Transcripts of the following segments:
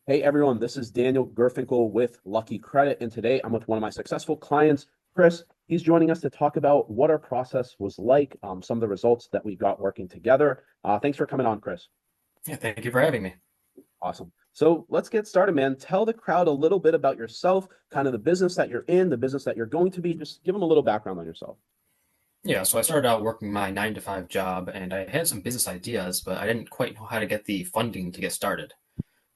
Hey everyone, this is Daniel Gerfinkel with Lucky Credit, and today I'm with one of my successful clients, Chris. He's joining us to talk about what our process was like, some of the results that we got working together. Thanks for coming on, Chris. Yeah, thank you for having me. Awesome. So let's get started, man. Tell the crowd a little bit about yourself, kind of the business that you're in, the business that you're going to be. Just give them a little background on yourself. Yeah, so I started out working my 9 to 5 job and I had some business ideas, but I didn't quite know how to get the funding to get started.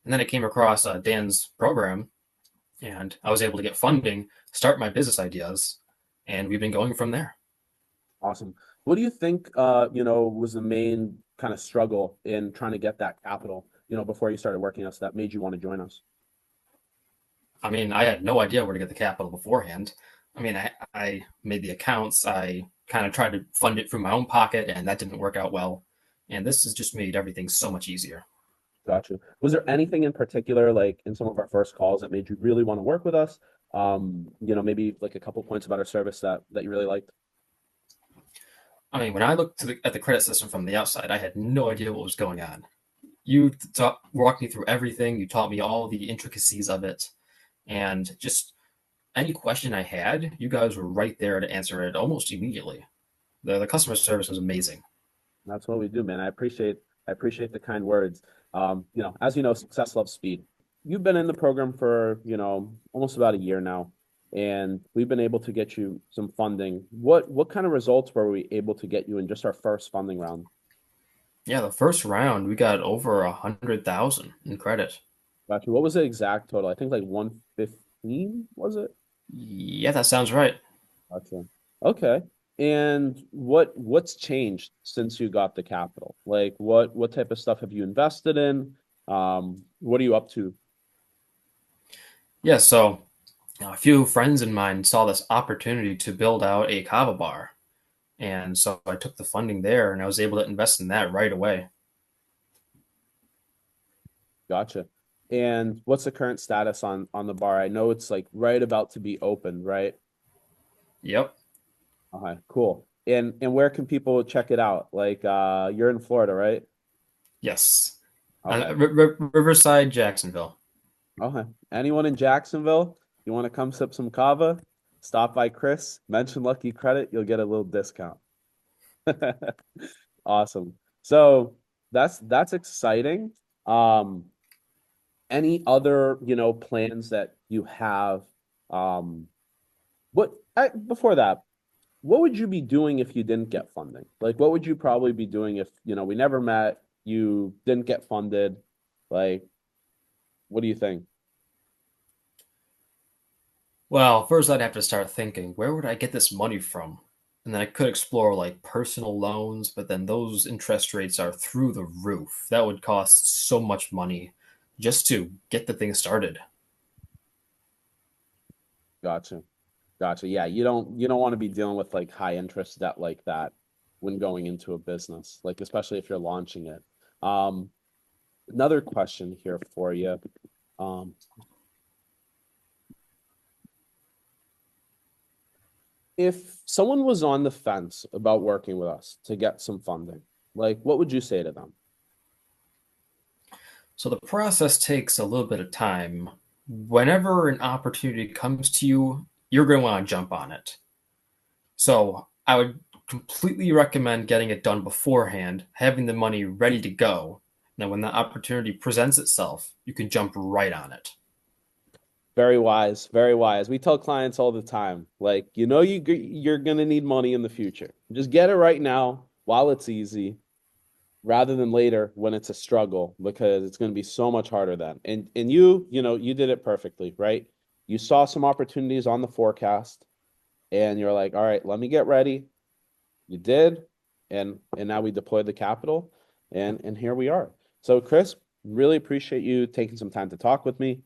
And then I came across Dan's program and I was able to get funding, start my business ideas, and we've been going from there. Awesome. What do you think, was the main kind of struggle in trying to get that capital, before you started working us that made you want to join us? I mean, I had no idea where to get the capital beforehand. I made the accounts, I kind of tried to fund it through my own pocket, and that didn't work out well. And this has just made everything so much easier. Got you. Was there anything in particular, like in some of our first calls, that made you really want to work with us? Maybe like a couple points about our service that you really liked. I mean, when I looked at the credit system from the outside, I had no idea what was going on. You walked me through everything. You taught me all the intricacies of it, and just any question I had, you guys were right there to answer it almost immediately. The customer service was amazing. That's what we do, man. I appreciate the kind words. As you know, success loves speed. You've been in the program for, almost about a year now, and we've been able to get you some funding. What kind of results were we able to get you in just our first funding round? Yeah, the first round we got over 100,000 in credit. Got you. What was the exact total? I think like 115, was it? Yeah, that sounds right. Gotcha. Okay. And what's changed since you got the capital? Like what type of stuff have you invested in? What are you up to? Yeah, so a few friends of mine saw this opportunity to build out a Kava Bar, and so I took the funding there, and I was able to invest in that right away. Gotcha. And what's the current status on the bar? I know it's like right about to be opened, right? Yep. Okay, cool. And where can people check it out? Like you're in Florida, right? Yes. Okay. Riverside, Jacksonville. Okay. Anyone in Jacksonville, you want to come sip some kava? Stop by Chris, mention Lucky Credit, you'll get a little discount. Awesome. So that's exciting. Um, any other, plans that you have? Um, before that, what would you be doing if you didn't get funding? Like, what would you probably be doing if, we never met, you didn't get funded? Like, what do you think? Well, first I'd have to start thinking, where would I get this money from? And then I could explore like personal loans, but then those interest rates are through the roof. That would cost so much money just to get the thing started. Gotcha. Gotcha. Yeah, you don't want to be dealing with like high interest debt like that when going into a business, like especially if you're launching it. Um, Another question here for you. Um, if someone was on the fence about working with us to get some funding, like what would you say to them? So the process takes a little bit of time. Whenever an opportunity comes to you, you're going to want to jump on it. So I would completely recommend getting it done beforehand, having the money ready to go. Now, when the opportunity presents itself, you can jump right on it. Very wise, very wise. We tell clients all the time, like, you're gonna need money in the future. Just get it right now while it's easy, rather than later when it's a struggle, because it's going to be so much harder then. And you did it perfectly, right? You saw some opportunities on the forecast and you're like, all right, let me get ready. You did, and now we deployed the capital, and here we are. So Chris, really appreciate you taking some time to talk with me.